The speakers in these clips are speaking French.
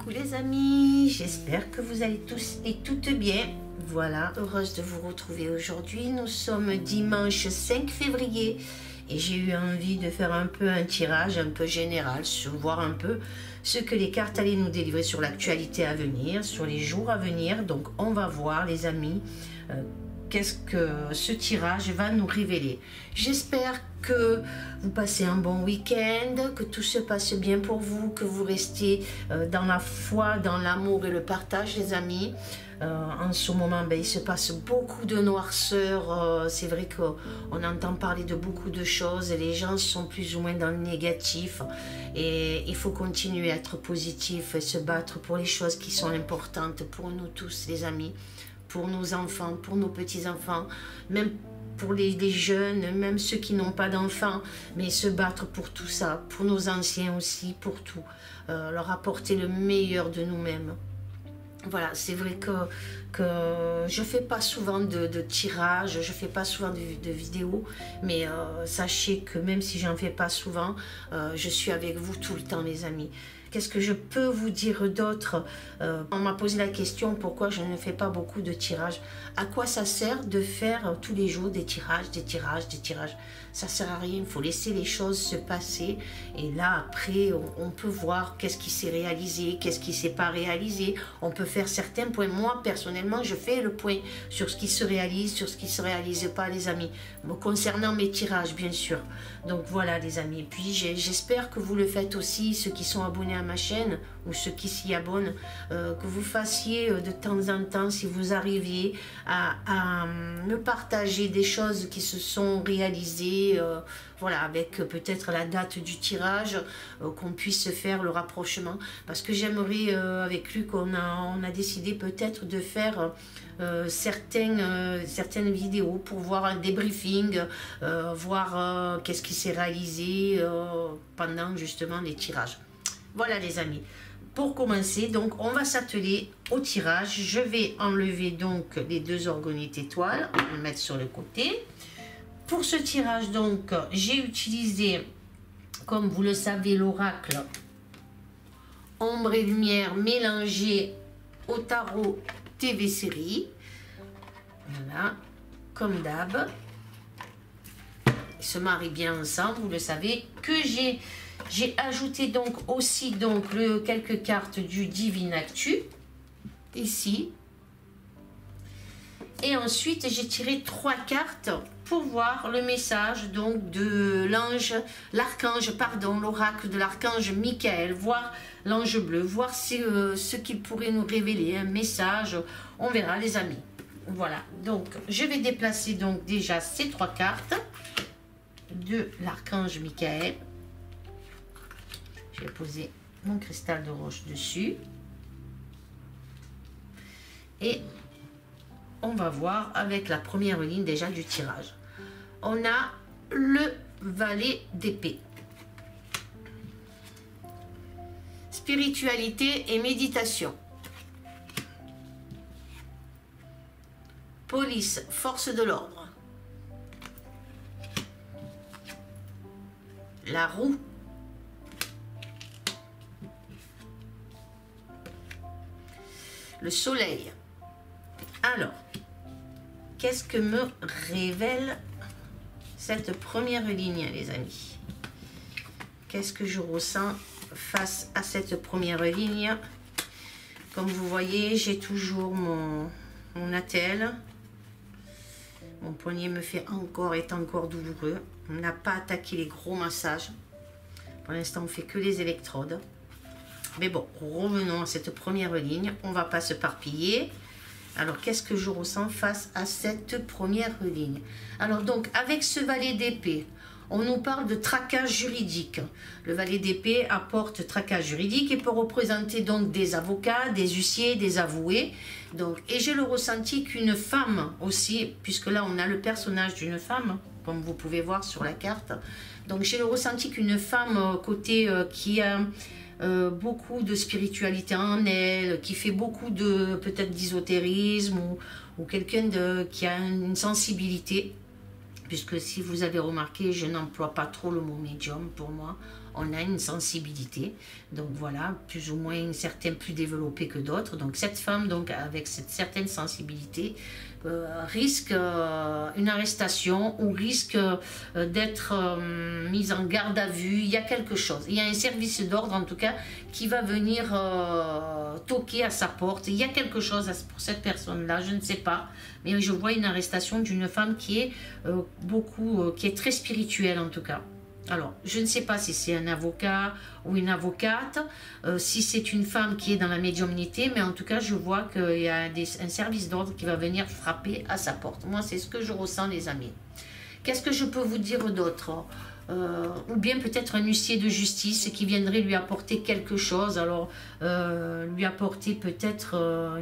Coucou les amis, j'espère que vous allez tous et toutes bien. Voilà, heureuse de vous retrouver aujourd'hui. Nous sommes dimanche 5 février et j'ai eu envie de faire un peu un tirage un peu général, voir un peu ce que les cartes allaient nous délivrer sur l'actualité à venir, sur les jours à venir. Donc on va voir les amis, qu'est-ce que ce tirage va nous révéler. J'espère que vous passez un bon week-end, que tout se passe bien pour vous, que vous restez dans la foi, dans l'amour et le partage les amis. En ce moment, il se passe beaucoup de noirceur. C'est vrai qu'on entend parler de beaucoup de choses et les gens sont plus ou moins dans le négatif. Et il faut continuer à être positif et se battre pour les choses qui sont importantes pour nous tous les amis, pour nos enfants, pour nos petits-enfants, même pour les jeunes, même ceux qui n'ont pas d'enfants, mais se battre pour tout ça, pour nos anciens aussi, pour tout, leur apporter le meilleur de nous-mêmes. Voilà, c'est vrai que je ne fais pas souvent de tirages, je ne fais pas souvent de vidéos, mais sachez que même si j'en fais pas souvent, je suis avec vous tout le temps les amis. Qu'est-ce que je peux vous dire d'autre? On m'a posé la question pourquoi je ne fais pas beaucoup de tirages. À quoi ça sert de faire tous les jours des tirages, des tirages, des tirages? Ça sert à rien, il faut laisser les choses se passer. Et là, après, on peut voir qu'est-ce qui s'est réalisé, qu'est-ce qui ne s'est pas réalisé. On peut faire certains points. Moi, personnellement, je fais le point sur ce qui se réalise, sur ce qui ne se réalise pas, les amis. Concernant mes tirages, bien sûr. Donc voilà, les amis. Et puis, j'espère que vous le faites aussi, ceux qui sont abonnés à ma chaîne ou ceux qui s'y abonnent, que vous fassiez de temps en temps, si vous arriviez à me partager des choses qui se sont réalisées, voilà, avec peut-être la date du tirage, qu'on puisse faire le rapprochement, parce que j'aimerais avec Luc, on a décidé peut-être de faire certaines vidéos pour voir un débriefing, voir qu'est-ce qui s'est réalisé pendant justement les tirages. Voilà les amis, pour commencer, donc on va s'atteler au tirage. Je vais enlever donc les deux orgonites étoiles, on va les mettre sur le côté. Pour ce tirage donc, j'ai utilisé, comme vous le savez, l'oracle Ombre et Lumière mélangé au tarot TV série. Voilà, comme d'hab. Ils se marient bien ensemble, vous le savez, que j'ai ajouté donc aussi donc quelques cartes du Divine Actu ici, et ensuite j'ai tiré 3 cartes pour voir le message donc de l'oracle de l'archange Michael, voir l'ange bleu, voir ce qu'il pourrait nous révéler, un message. On verra les amis. Voilà, donc je vais déplacer donc déjà ces 3 cartes de l'archange Michael. Je vais poser mon cristal de roche dessus. Et on va voir avec la première ligne déjà du tirage. On a le valet d'épée. Spiritualité et méditation. Police, force de l'ordre. La roue. Le soleil. Alors, qu'est-ce que me révèle cette première ligne, les amis? Qu'est-ce que je ressens face à cette première ligne? Comme vous voyez, j'ai toujours mon attelle. Mon poignet est encore douloureux. On n'a pas attaqué les gros massages. Pour l'instant, on fait que les électrodes. Mais bon, revenons à cette première ligne. On ne va pas se parpiller. Alors, qu'est-ce que je ressens face à cette première ligne? Alors, donc, avec ce valet d'épée, on nous parle de traquage juridique. Le valet d'épée apporte traquage juridique et peut représenter donc des avocats, des huissiers, des avoués. Donc, et j'ai le ressenti qu'une femme aussi, puisque là, on a le personnage d'une femme, comme vous pouvez voir sur la carte. Donc, j'ai le ressenti qu'une femme côté qui a beaucoup de spiritualité en elle, qui fait beaucoup de peut-être d'ésotérisme ou quelqu'un qui a une sensibilité, puisque si vous avez remarqué, je n'emploie pas trop le mot médium pour moi. on a une sensibilité. Donc voilà, plus ou moins certains plus développés que d'autres. Donc cette femme, donc avec cette certaine sensibilité, risque une arrestation ou risque d'être mise en garde à vue. Il y a quelque chose. Il y a un service d'ordre en tout cas qui va venir toquer à sa porte. Il y a quelque chose pour cette personne-là, je ne sais pas. Mais je vois une arrestation d'une femme qui est qui est très spirituelle en tout cas. Alors, je ne sais pas si c'est un avocat ou une avocate, si c'est une femme qui est dans la médiumnité, mais en tout cas, je vois qu'il y a un service d'ordre qui va venir frapper à sa porte. Moi, c'est ce que je ressens, les amis. Qu'est-ce que je peux vous dire d'autre? Ou bien peut-être un huissier de justice qui viendrait lui apporter quelque chose, alors lui apporter peut-être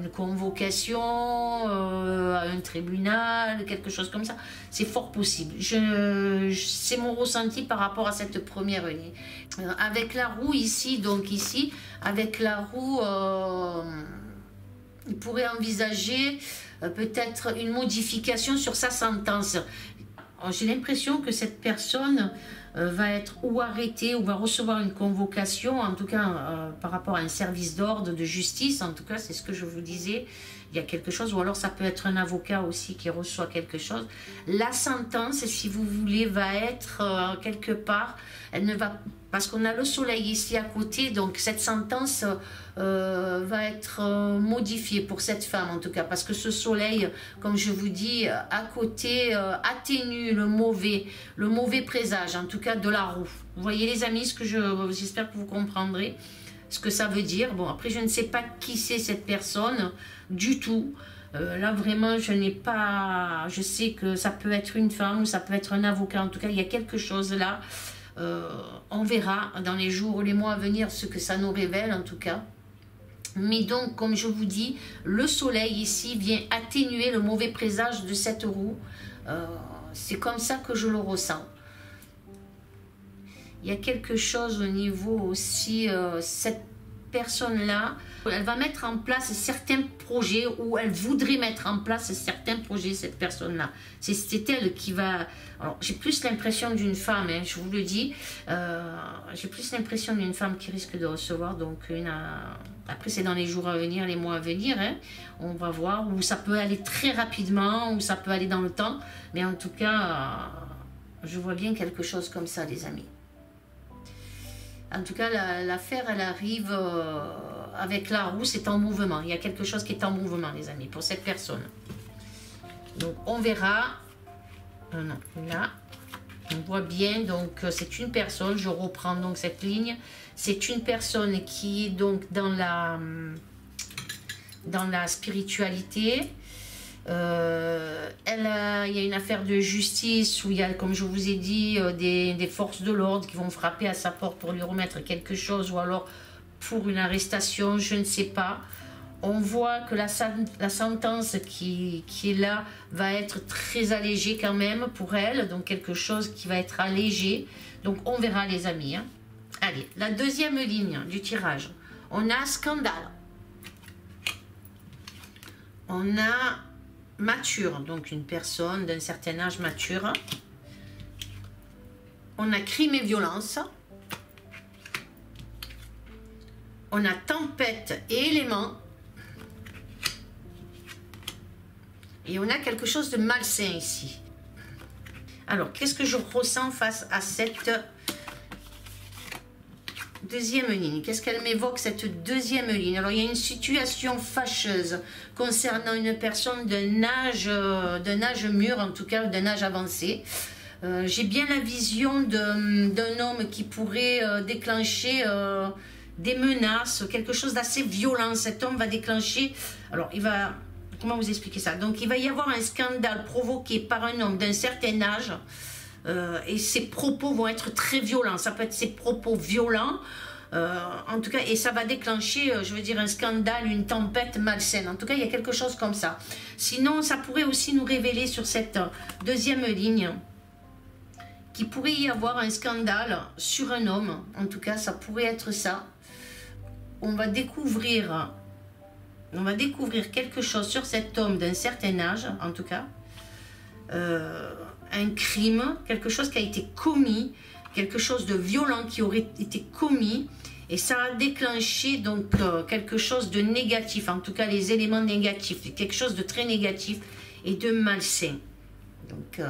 une convocation à un tribunal, quelque chose comme ça, c'est fort possible. C'est mon ressenti par rapport à cette première ligne. Avec la roue ici, donc ici, avec la roue, il pourrait envisager peut-être une modification sur sa sentence. J'ai l'impression que cette personne va être ou arrêtée ou va recevoir une convocation, en tout cas par rapport à un service d'ordre de justice, en tout cas c'est ce que je vous disais, il y a quelque chose, ou alors ça peut être un avocat aussi qui reçoit quelque chose. La sentence, si vous voulez, va être quelque part, elle ne va, parce qu'on a le soleil ici à côté, donc cette sentence va être modifiée pour cette femme en tout cas, parce que ce soleil, comme je vous dis, à côté atténue le mauvais présage, en tout cas de la roue. Vous voyez les amis, j'espère que vous comprendrez ce que ça veut dire. Bon, après je ne sais pas qui c'est cette personne du tout. Là vraiment je n'ai pas, je sais que ça peut être une femme ou ça peut être un avocat, en tout cas il y a quelque chose là. On verra dans les jours ou les mois à venir ce que ça nous révèle en tout cas. Mais donc, comme je vous dis, le soleil ici vient atténuer le mauvais présage de cette roue. C'est comme ça que je le ressens. Il y a quelque chose au niveau aussi, cette personne-là, elle va mettre en place certains projets, ou elle voudrait mettre en place certains projets, cette personne-là. C'est elle qui va... Alors, j'ai plus l'impression d'une femme, hein, je vous le dis. J'ai plus l'impression d'une femme qui risque de recevoir, donc après c'est dans les jours à venir, les mois à venir, hein, on va voir, où ça peut aller très rapidement, ou ça peut aller dans le temps, mais en tout cas, je vois bien quelque chose comme ça, les amis. En tout cas, l'affaire, elle arrive avec la roue, c'est en mouvement. Il y a quelque chose qui est en mouvement, les amis, pour cette personne. Donc, on verra. Non, là, on voit bien. Donc, c'est une personne. Je reprends donc cette ligne. C'est une personne qui est donc dans la spiritualité. Il y a une affaire de justice où il y a, comme je vous ai dit, des forces de l'ordre qui vont frapper à sa porte pour lui remettre quelque chose, ou alors pour une arrestation, je ne sais pas. On voit que la sentence qui est là va être très allégée quand même pour elle, donc quelque chose qui va être allégé. Donc on verra, les amis, hein. Allez, la deuxième ligne du tirage, on a scandale, on a mature, donc une personne d'un certain âge mature. On a crime et violence. On a tempête et éléments. Et on a quelque chose de malsain ici. Alors, qu'est-ce que je ressens face à cette deuxième ligne? Qu'est-ce qu'elle m'évoque, cette deuxième ligne? Alors, il y a une situation fâcheuse concernant une personne d'un âge mûr, en tout cas, d'un âge avancé. J'ai bien la vision d'un homme qui pourrait déclencher des menaces, quelque chose d'assez violent. Cet homme va déclencher... Alors, il va... Comment vous expliquer ça? Donc, il va y avoir un scandale provoqué par un homme d'un certain âge. Et ses propos vont être très violents. Ça peut être ses propos violents, en tout cas, et ça va déclencher, je veux dire, un scandale, une tempête malsaine. En tout cas, il y a quelque chose comme ça. Sinon, ça pourrait aussi nous révéler sur cette deuxième ligne qu'il pourrait y avoir un scandale sur un homme. En tout cas, ça pourrait être ça. On va découvrir quelque chose sur cet homme d'un certain âge, en tout cas. Un crime, quelque chose qui a été commis quelque chose de violent qui aurait été commis et ça a déclenché donc quelque chose de négatif, en tout cas les éléments négatifs, quelque chose de très négatif et de malsain. Donc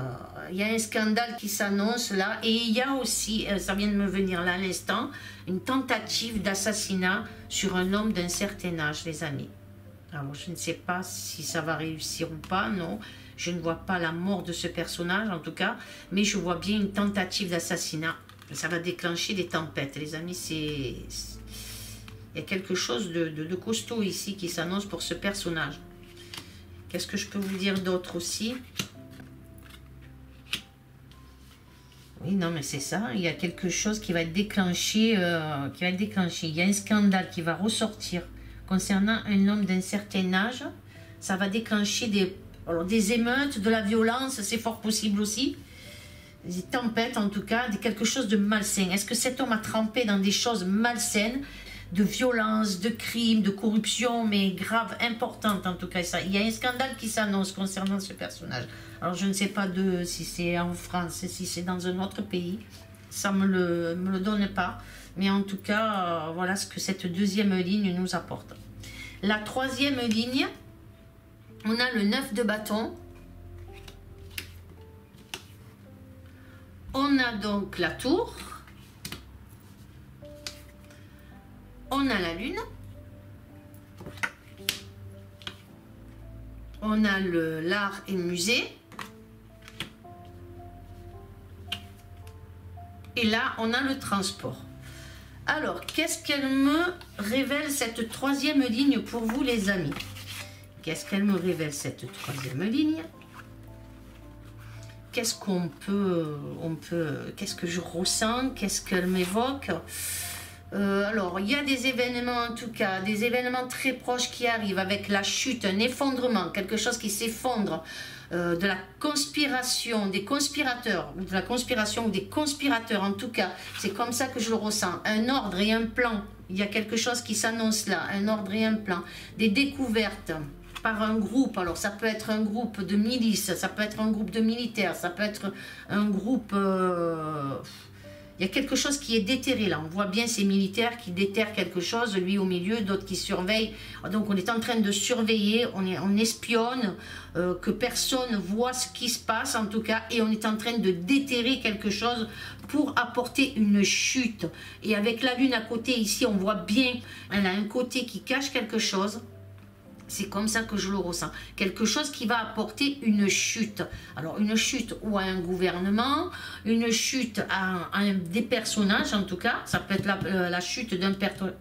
il y a un scandale qui s'annonce là et il y a aussi, ça vient de me venir là à l'instant, une tentative d'assassinat sur un homme d'un certain âge, les amis. Alors je ne sais pas si ça va réussir ou pas, non. Je ne vois pas la mort de ce personnage en tout cas, mais je vois bien une tentative d'assassinat. Ça va déclencher des tempêtes, les amis. Il y a quelque chose de costaud ici qui s'annonce pour ce personnage. Qu'est-ce que je peux vous dire d'autre aussi? Oui, non, mais c'est ça. Il y a quelque chose qui va être déclenché. Il y a un scandale qui va ressortir concernant un homme d'un certain âge. Ça va déclencher des émeutes, de la violence, c'est fort possible aussi. Des tempêtes en tout cas, quelque chose de malsain. Est-ce que cet homme a trempé dans des choses malsaines, de violence, de crimes, de corruption, mais grave, importante en tout cas. Il y a un scandale qui s'annonce concernant ce personnage. Alors je ne sais pas si c'est en France, si c'est dans un autre pays, ça me le donne pas. Mais en tout cas, voilà ce que cette deuxième ligne nous apporte. La troisième ligne, on a le 9 de bâton. On a donc la tour. On a la lune. On a l'art et le musée. Et là, on a le transport. Alors, qu'est-ce qu'elle me révèle cette troisième ligne pour vous, les amis? Qu'est-ce qu'elle me révèle cette troisième ligne? Qu'est-ce qu'on peut, qu'est-ce que je ressens? Qu'est-ce qu'elle m'évoque? Alors, il y a des événements, en tout cas, des événements très proches qui arrivent avec la chute, un effondrement, quelque chose qui s'effondre, de la conspiration, des conspirateurs, ou de la conspiration ou des conspirateurs, en tout cas, c'est comme ça que je le ressens. Un ordre et un plan, il y a quelque chose qui s'annonce là, un ordre et un plan, des découvertes par un groupe. Alors ça peut être un groupe de milices, ça peut être un groupe de militaires, ça peut être un groupe... il y a quelque chose qui est déterré là. On voit bien ces militaires qui déterrent quelque chose, lui au milieu, d'autres qui surveillent. Donc on est en train de surveiller, on espionne, que personne voit ce qui se passe en tout cas, et on est en train de déterrer quelque chose pour apporter une chute. Et avec la lune à côté ici, on voit bien, elle a un côté qui cache quelque chose. C'est comme ça que je le ressens. Quelque chose qui va apporter une chute. Alors, une chute ou à un gouvernement, une chute à des personnages, en tout cas. Ça peut être la chute d'un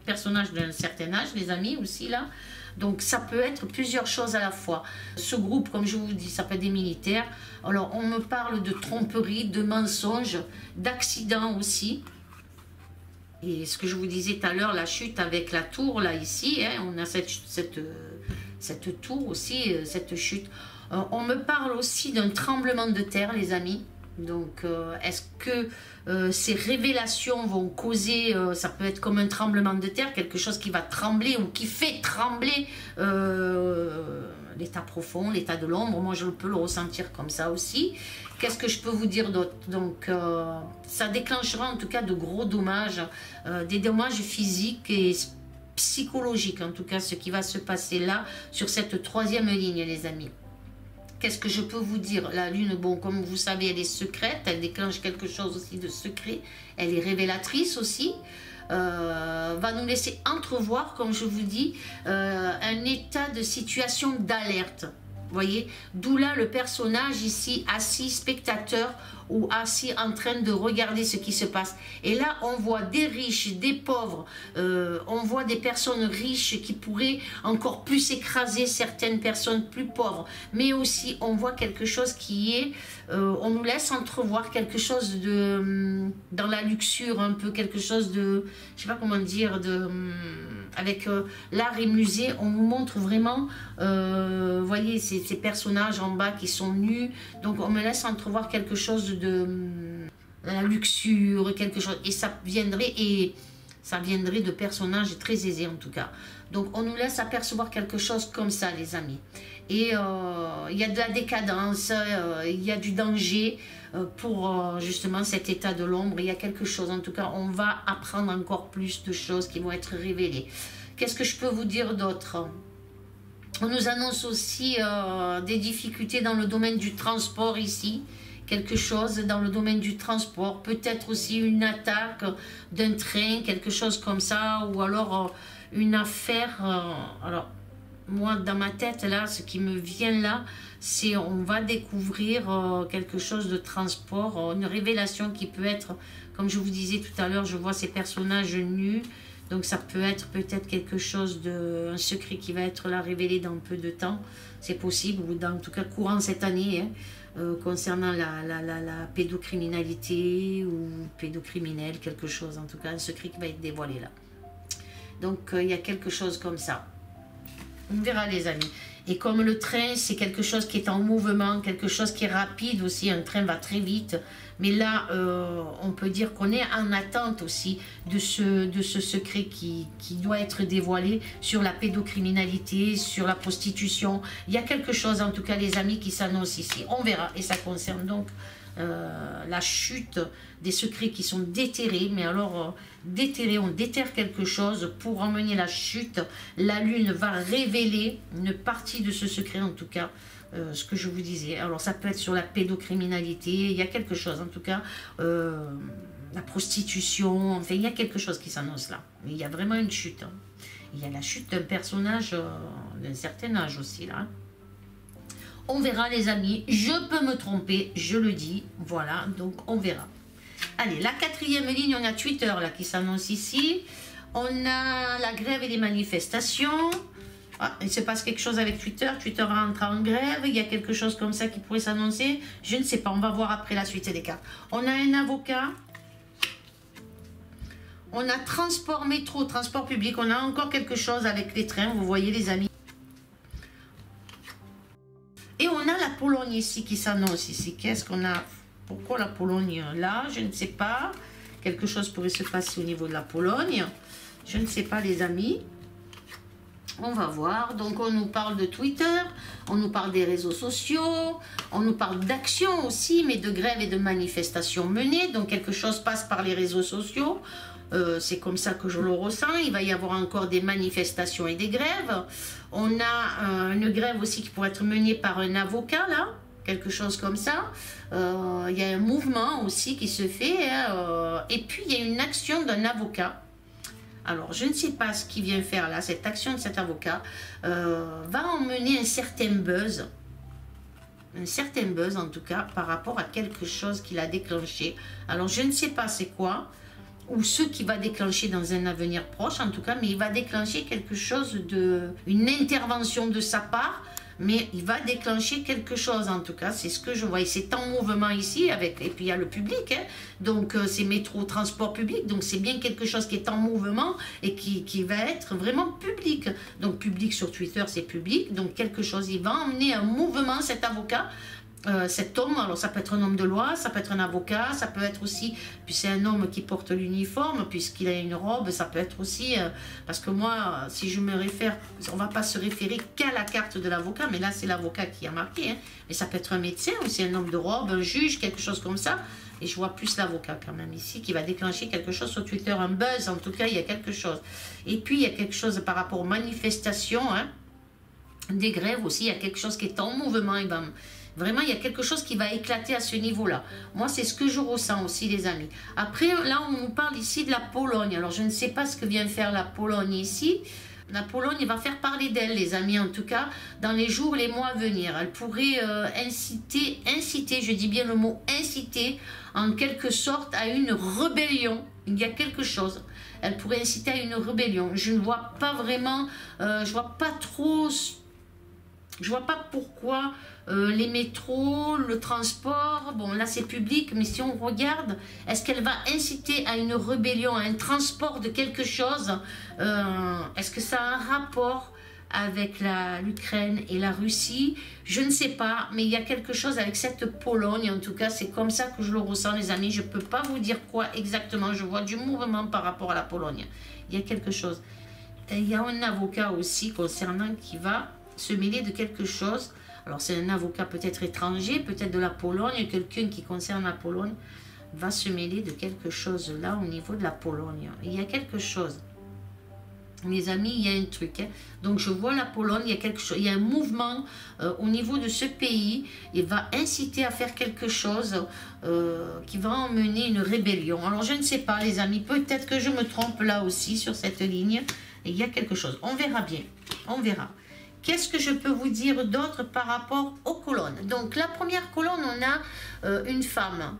personnage d'un certain âge, les amis, aussi, là. Donc, ça peut être plusieurs choses à la fois. Ce groupe, comme je vous dis, ça peut être des militaires. Alors, on me parle de tromperie, de mensonges, d'accidents aussi. Et ce que je vous disais tout à l'heure, la chute avec la tour, là, ici, hein, on a cette tour aussi, cette chute. On me parle aussi d'un tremblement de terre, les amis. Donc, est-ce que ces révélations vont causer, ça peut être comme un tremblement de terre, quelque chose qui va trembler ou qui fait trembler l'état profond, l'état de l'ombre. Moi, je peux le ressentir comme ça aussi. Qu'est-ce que je peux vous dire d'autre? Donc, ça déclenchera en tout cas de gros dommages, des dommages physiques et psychologiques, en tout cas, ce qui va se passer là, sur cette troisième ligne, les amis. Qu'est-ce que je peux vous dire? La lune, bon, comme vous savez, elle est secrète, elle déclenche quelque chose aussi de secret, elle est révélatrice aussi, va nous laisser entrevoir, comme je vous dis, un état de situation d'alerte. Vous voyez, d'où là le personnage ici assis spectateur ou assis en train de regarder ce qui se passe. Et là on voit des riches, des pauvres, on voit des personnes riches qui pourraient encore plus écraser certaines personnes plus pauvres. Mais aussi on voit quelque chose qui est, on nous laisse entrevoir quelque chose de, dans la luxure un peu, quelque chose de, je sais pas comment dire, de... avec l'art et musée, on nous montre vraiment, vous voyez, ces personnages en bas qui sont nus, donc on me laisse entrevoir quelque chose de la luxure, quelque chose, et ça viendrait, et Ça viendrait de personnages très aisés en tout cas. Donc on nous laisse apercevoir quelque chose comme ça les amis. Et il y a de la décadence, il y a du danger pour justement cet état de l'ombre. Il y a quelque chose, en tout cas on va apprendre encore plus de choses qui vont être révélées. Qu'est-ce que je peux vous dire d'autre? On nous annonce aussi des difficultés dans le domaine du transport ici. Quelque chose dans le domaine du transport, peut-être aussi une attaque d'un train, quelque chose comme ça, ou alors une affaire. Alors, moi, dans ma tête, là, ce qui me vient là, c'est on va découvrir quelque chose de transport, une révélation qui peut être, comme je vous disais tout à l'heure, je vois ces personnages nus, donc ça peut être peut-être quelque chose un secret qui va être là révélé dans peu de temps, c'est possible, ou dans en tout cas courant cette année, hein. Concernant la pédocriminalité ou pédocriminel, quelque chose, en tout cas un secret qui va être dévoilé là. Donc il y a quelque chose comme ça. On verra les amis. Et comme le train, c'est quelque chose qui est en mouvement, quelque chose qui est rapide aussi, un train va très vite. Mais là, on peut dire qu'on est en attente aussi de ce secret qui doit être dévoilé sur la pédocriminalité, sur la prostitution. Il y a quelque chose, en tout cas les amis, qui s'annonce ici. On verra. Et ça concerne donc la chute des secrets qui sont déterrés. Mais alors, déterrés, on déterre quelque chose pour emmener la chute. La lune va révéler une partie de ce secret, en tout cas. Ce que je vous disais, alors ça peut être sur la pédocriminalité, il y a quelque chose en tout cas, la prostitution, enfin il y a quelque chose qui s'annonce là, il y a vraiment une chute, hein. Il y a la chute d'un personnage d'un certain âge aussi là, on verra les amis, je peux me tromper, je le dis, voilà, donc on verra. Allez, la quatrième ligne, on a Twitter là qui s'annonce ici, on a la grève et les manifestations. Ah, il se passe quelque chose avec Twitter, Twitter rentre en grève, il y a quelque chose comme ça qui pourrait s'annoncer, je ne sais pas, on va voir après la suite des cartes. On a un avocat, on a transport métro, transport public, on a encore quelque chose avec les trains, vous voyez les amis. Et on a la Pologne ici qui s'annonce ici, qu'est-ce qu'on a? Pourquoi la Pologne là? Je ne sais pas, quelque chose pourrait se passer au niveau de la Pologne, je ne sais pas les amis. On va voir, donc on nous parle de Twitter, on nous parle des réseaux sociaux, on nous parle d'actions aussi, mais de grèves et de manifestations menées, donc quelque chose passe par les réseaux sociaux, c'est comme ça que je le ressens, il va y avoir encore des manifestations et des grèves, on a une grève aussi qui pourrait être menée par un avocat là, quelque chose comme ça, il y a un mouvement aussi qui se fait, hein, et puis il y a une action d'un avocat. Alors, je ne sais pas ce qu'il vient faire là, cette action de cet avocat va emmener un certain buzz en tout cas, par rapport à quelque chose qu'il a déclenché. Alors, je ne sais pas c'est quoi, ou ce qui va déclencher dans un avenir proche en tout cas, mais il va déclencher quelque chose une intervention de sa part, mais il va déclencher quelque chose en tout cas, c'est ce que je vois, et c'est en mouvement ici, et puis il y a le public, hein, donc c'est métro, transport public, donc c'est bien quelque chose qui est en mouvement et qui va être vraiment public, donc public sur Twitter c'est public, donc quelque chose, il va emmener un mouvement cet avocat, cet homme, alors ça peut être un homme de loi, ça peut être un avocat, ça peut être aussi, puis c'est un homme qui porte l'uniforme, puisqu'il a une robe, ça peut être aussi, parce que moi, si je me réfère, on va pas se référer qu'à la carte de l'avocat, mais là c'est l'avocat qui a marqué, hein, mais ça peut être un médecin aussi, un homme de robe, un juge, quelque chose comme ça, et je vois plus l'avocat quand même ici, qui va déclencher quelque chose sur Twitter, un buzz, en tout cas il y a quelque chose. Et puis il y a quelque chose par rapport aux manifestations, hein, des grèves aussi, il y a quelque chose qui est en mouvement, et ben, vraiment, il y a quelque chose qui va éclater à ce niveau-là. Moi, c'est ce que je ressens aussi, les amis. Après, là, on nous parle ici de la Pologne. Alors, je ne sais pas ce que vient faire la Pologne ici. La Pologne va faire parler d'elle, les amis, en tout cas, dans les jours, les mois à venir. Elle pourrait inciter, je dis bien le mot inciter, en quelque sorte, à une rébellion. Il y a quelque chose. Elle pourrait inciter à une rébellion. Je ne vois pas vraiment, je vois pas trop... Je vois pas pourquoi les métros, le transport, bon là c'est public, mais si on regarde, est-ce qu'elle va inciter à une rébellion, à un transport de quelque chose? Est-ce que ça a un rapport avec l'Ukraine et la Russie. Je ne sais pas, mais il y a quelque chose avec cette Pologne. En tout cas, c'est comme ça que je le ressens, les amis. Je ne peux pas vous dire quoi exactement. Je vois du mouvement par rapport à la Pologne. Il y a quelque chose. Et il y a un avocat aussi concernant qui va se mêler de quelque chose. Alors, c'est un avocat peut-être étranger, peut-être de la Pologne. Quelqu'un qui concerne la Pologne va se mêler de quelque chose là au niveau de la Pologne. Il y a quelque chose. Mes amis, il y a un truc. Hein. Donc, je vois la Pologne, il y a quelque chose, il y a un mouvement au niveau de ce pays. Il va inciter à faire quelque chose qui va emmener une rébellion. Alors, je ne sais pas, les amis. Peut-être que je me trompe là aussi sur cette ligne. Et il y a quelque chose. On verra bien. On verra. Qu'est-ce que je peux vous dire d'autre par rapport aux colonnes? Donc, la première colonne, on a une femme.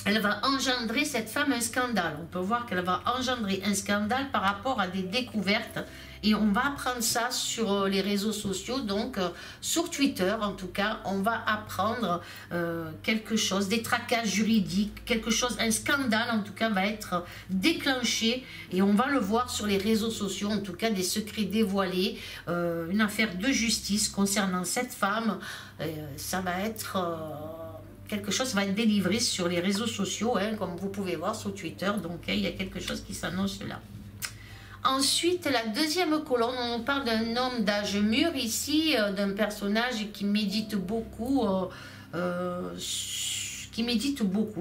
Elle va engendrer, cette femme, un scandale. On peut voir qu'elle va engendrer un scandale par rapport à des découvertes. Et on va apprendre ça sur les réseaux sociaux, donc sur Twitter en tout cas, on va apprendre quelque chose, des tracages juridiques, quelque chose, un scandale en tout cas va être déclenché et on va le voir sur les réseaux sociaux, en tout cas des secrets dévoilés, une affaire de justice concernant cette femme, ça va être... quelque chose va être délivré sur les réseaux sociaux, hein, comme vous pouvez voir sur Twitter. Donc, il y a quelque chose qui s'annonce là. Ensuite, la deuxième colonne, on parle d'un homme d'âge mûr ici, d'un personnage qui médite beaucoup,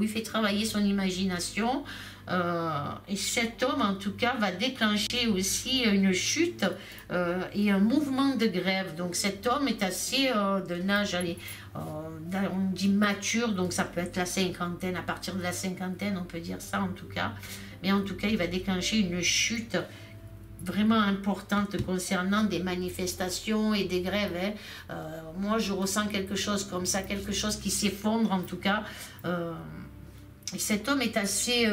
il fait travailler son imagination. Et cet homme, en tout cas, va déclencher aussi une chute et un mouvement de grève. Donc, cet homme est assez d'un âge, allez, on dit mature, donc ça peut être la cinquantaine, à partir de la cinquantaine, on peut dire ça en tout cas. Mais en tout cas, il va déclencher une chute vraiment importante concernant des manifestations et des grèves. Hein. Moi, je ressens quelque chose comme ça, quelque chose qui s'effondre en tout cas. Et cet homme est assez...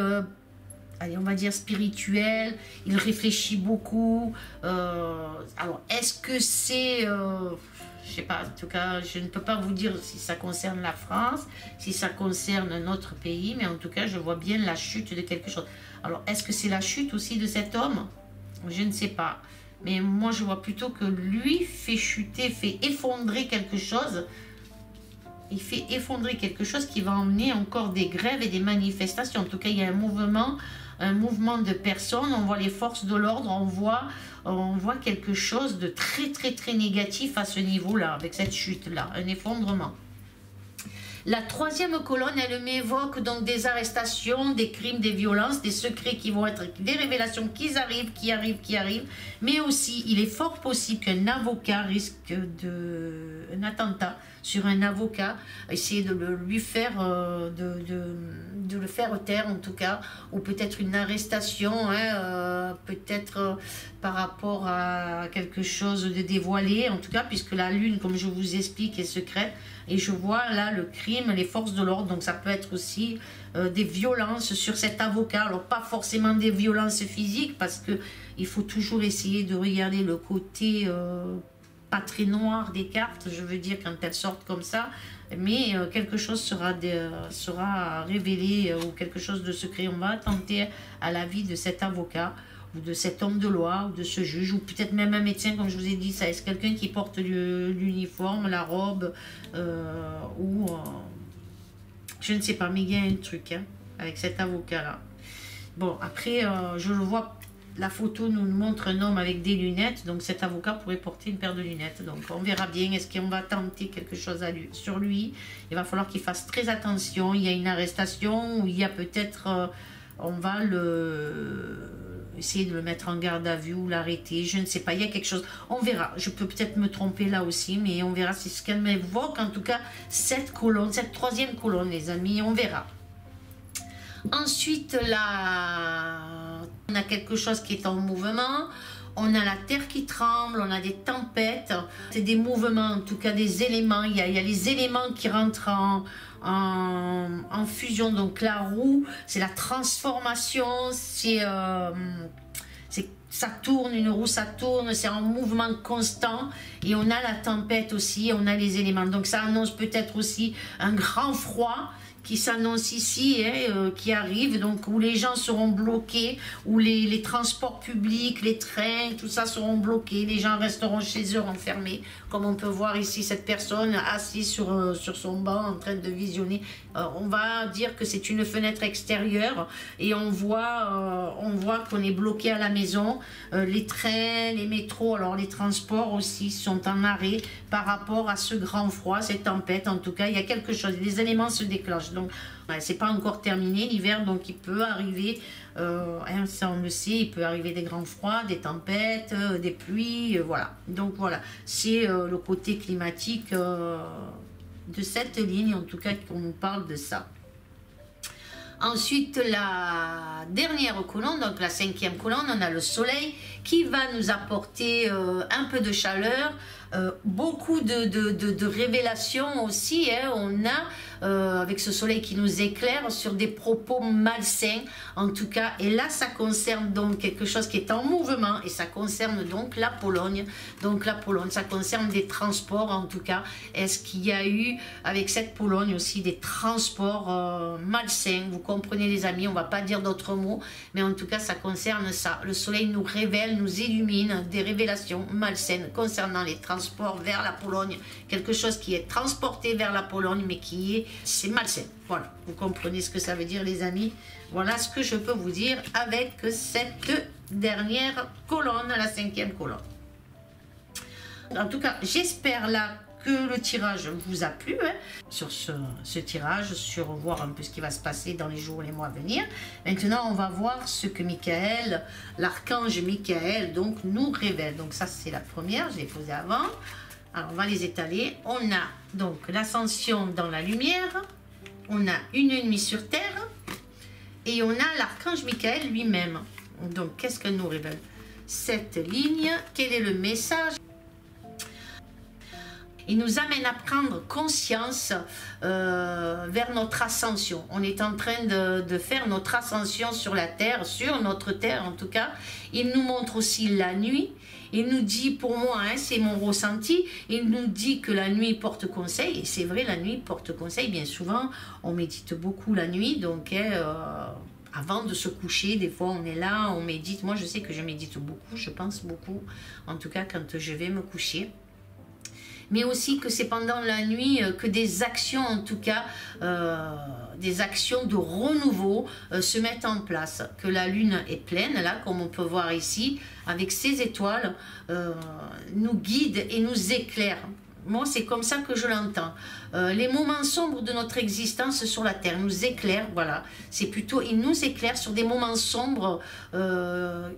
allez, on va dire spirituel, il réfléchit beaucoup. Alors, est-ce que c'est... je sais pas, en tout cas, je ne peux pas vous dire si ça concerne la France, si ça concerne un autre pays, mais en tout cas, je vois bien la chute de quelque chose. Alors, est-ce que c'est la chute aussi de cet homme? Je ne sais pas. Mais moi, je vois plutôt que lui fait chuter, fait effondrer quelque chose. Il fait effondrer quelque chose qui va emmener encore des grèves et des manifestations. En tout cas, il y a un mouvement de personnes. On voit les forces de l'ordre, on voit quelque chose de très, très, très négatif à ce niveau-là, avec cette chute-là, un effondrement. La troisième colonne, elle m'évoque donc des arrestations, des crimes, des violences, des secrets qui vont être, des révélations qui arrivent, mais aussi, il est fort possible qu'un avocat risque un attentat sur un avocat, essayer de lui faire, de le faire taire en tout cas, ou peut-être une arrestation, hein, peut-être par rapport à quelque chose de dévoilé, en tout cas, puisque la lune, comme je vous explique, est secrète. Et je vois là le crime, les forces de l'ordre, donc ça peut être aussi des violences sur cet avocat. Alors pas forcément des violences physiques, parce que il faut toujours essayer de regarder le côté pas très noir des cartes, je veux dire, quand elles sortent comme ça. Mais quelque chose sera révélé ou quelque chose de secret. On va attenter à la vie de cet avocat, ou de cet homme de loi, ou de ce juge, ou peut-être même un médecin, comme je vous ai dit, ça est quelqu'un qui porte l'uniforme, la robe, ou... je ne sais pas, mais il y a un truc, hein, avec cet avocat-là. Bon, après, je le vois, la photo nous montre un homme avec des lunettes, donc cet avocat pourrait porter une paire de lunettes. Donc on verra bien, est-ce qu'on va tenter quelque chose sur lui? Il va falloir qu'il fasse très attention, il y a une arrestation, ou il y a peut-être... on va essayer de le mettre en garde à vue ou l'arrêter, je ne sais pas, il y a quelque chose, on verra, je peux peut-être me tromper là aussi, mais on verra, c'est ce qu'elle m'évoque, en tout cas, cette colonne, cette troisième colonne, les amis, on verra. Ensuite, là, on a quelque chose qui est en mouvement, on a la terre qui tremble, on a des tempêtes, c'est des mouvements, en tout cas des éléments, il y a les éléments qui rentrent en fusion, donc la roue, c'est la transformation, ça tourne, une roue ça tourne, c'est en mouvement constant, et on a la tempête aussi, on a les éléments, donc ça annonce peut-être aussi un grand froid qui s'annonce ici, hein, qui arrive, donc où les gens seront bloqués, où les transports publics, les trains, tout ça seront bloqués, les gens resteront chez eux enfermés, comme on peut voir ici cette personne assise sur son banc en train de visionner. On va dire que c'est une fenêtre extérieure et on voit qu'on est bloqué à la maison. Les trains, les métros, alors les transports aussi sont en arrêt par rapport à ce grand froid, cette tempête. En tout cas, il y a quelque chose, les éléments se déclenchent. Donc, c'est pas encore terminé l'hiver, donc il peut arriver, ça on le sait, il peut arriver des grands froids, des tempêtes, des pluies, voilà. Donc voilà, c'est le côté climatique de cette ligne, en tout cas qu'on nous parle de ça. Ensuite, la dernière colonne, donc la 5e colonne, on a le soleil qui va nous apporter un peu de chaleur, beaucoup de révélations aussi, hein. On a, avec ce soleil qui nous éclaire, sur des propos malsains, en tout cas, et là, ça concerne donc quelque chose qui est en mouvement, et ça concerne donc la Pologne. Donc la Pologne, ça concerne des transports, en tout cas. Est-ce qu'il y a eu, avec cette Pologne aussi, des transports malsains? Vous comprenez, les amis, on ne va pas dire d'autres mots, mais en tout cas, ça concerne ça. Le soleil nous révèle, nous illumine des révélations malsaines concernant les transports vers la Pologne, quelque chose qui est transporté vers la Pologne, mais c'est malsain. Voilà, vous comprenez ce que ça veut dire, les amis. Voilà ce que je peux vous dire avec cette dernière colonne, la 5e colonne. En tout cas, j'espère là que le tirage vous a plu, hein, sur ce tirage, sur voir un peu ce qui va se passer dans les jours et les mois à venir. Maintenant, on va voir ce que Michael, l'archange Michael, donc nous révèle. Donc ça, c'est la première, je l'ai posée avant. Alors, on va les étaler. On a donc l'ascension dans la lumière, on a une nuit sur terre, et on a l'archange Michael lui-même. Donc, qu'est-ce qu'elle nous révèle? Cette ligne, quel est le message? Il nous amène à prendre conscience vers notre ascension. On est en train de faire notre ascension sur la terre, sur notre terre en tout cas. Il nous montre aussi la nuit. Il nous dit, pour moi, hein, c'est mon ressenti, il nous dit que la nuit porte conseil. Et c'est vrai, la nuit porte conseil. Bien souvent, on médite beaucoup la nuit. Donc, avant de se coucher, des fois, on est là, on médite. Moi, je sais que je médite beaucoup, je pense beaucoup. En tout cas, quand je vais me coucher. Mais aussi que c'est pendant la nuit que des actions, en tout cas, des actions de renouveau se mettent en place. Que la lune est pleine, là, comme on peut voir ici, avec ses étoiles, nous guide et nous éclaire. Moi, c'est comme ça que je l'entends. Les moments sombres de notre existence sur la Terre nous éclairent, voilà. C'est plutôt, il nous éclaire sur des moments sombres de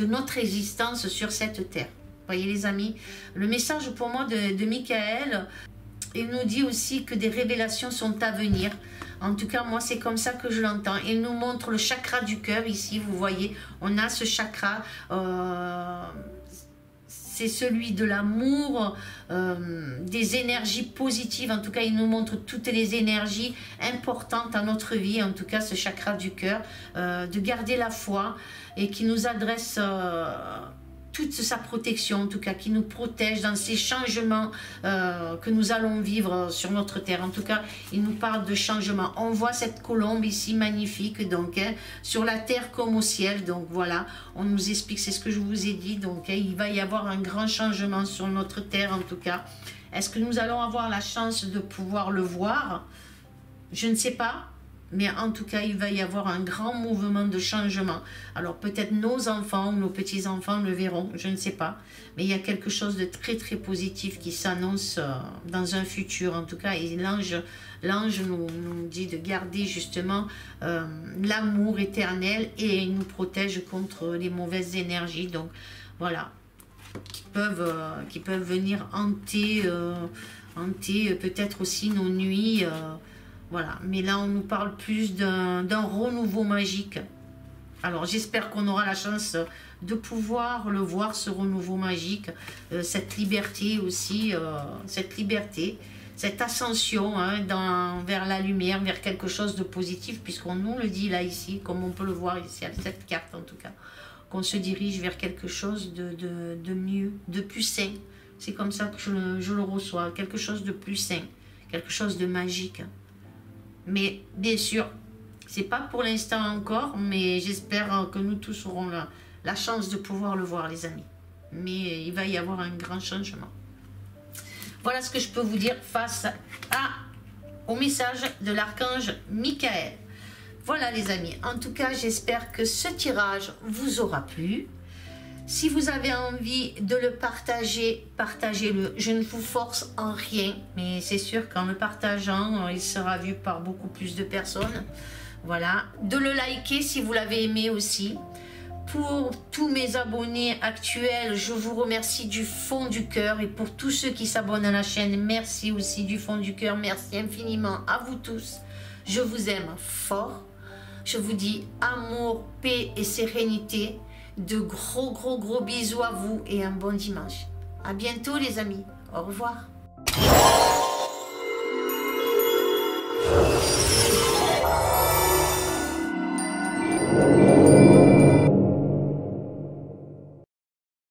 notre existence sur cette Terre. Voyez les amis, le message pour moi de Michael, il nous dit aussi que des révélations sont à venir. En tout cas, moi, c'est comme ça que je l'entends. Il nous montre le chakra du cœur ici, vous voyez, on a ce chakra, c'est celui de l'amour, des énergies positives. En tout cas, il nous montre toutes les énergies importantes à notre vie, en tout cas, ce chakra du cœur, de garder la foi et qui nous adresse toute sa protection, en tout cas, qui nous protège dans ces changements que nous allons vivre sur notre terre. En tout cas, il nous parle de changement. On voit cette colombe ici, magnifique, donc, hein, sur la terre comme au ciel. Donc, voilà, on nous explique, c'est ce que je vous ai dit. Donc, hein, il va y avoir un grand changement sur notre terre, en tout cas. Est-ce que nous allons avoir la chance de pouvoir le voir? Je ne sais pas. Mais en tout cas, il va y avoir un grand mouvement de changement. Alors peut-être nos enfants ou nos petits-enfants le verront, je ne sais pas. Mais il y a quelque chose de très très positif qui s'annonce dans un futur en tout cas. Et l'ange nous dit de garder justement l'amour éternel et il nous protège contre les mauvaises énergies. Donc voilà, qui peuvent venir hanter peut-être aussi nos nuits. Voilà, mais là on nous parle plus d'un renouveau magique. Alors j'espère qu'on aura la chance de pouvoir le voir, ce renouveau magique, cette liberté aussi, cette ascension, hein, vers la lumière, vers quelque chose de positif, puisqu'on nous le dit là ici, comme on peut le voir ici avec cette carte en tout cas, qu'on se dirige vers quelque chose de mieux, de plus sain. C'est comme ça que je le reçois, quelque chose de plus sain, quelque chose de magique. Mais bien sûr, c'est pas pour l'instant encore, mais j'espère que nous tous aurons la chance de pouvoir le voir, les amis. Mais il va y avoir un grand changement. Voilà ce que je peux vous dire face au message de l'archange Michael. Voilà les amis, en tout cas j'espère que ce tirage vous aura plu. Si vous avez envie de le partager, partagez-le. Je ne vous force en rien, mais c'est sûr qu'en le partageant, il sera vu par beaucoup plus de personnes. Voilà, de le liker si vous l'avez aimé aussi. Pour tous mes abonnés actuels, je vous remercie du fond du cœur. Et pour tous ceux qui s'abonnent à la chaîne, merci aussi du fond du cœur. Merci infiniment à vous tous. Je vous aime fort. Je vous dis amour, paix et sérénité. De gros bisous à vous et un bon dimanche. À bientôt les amis. Au revoir.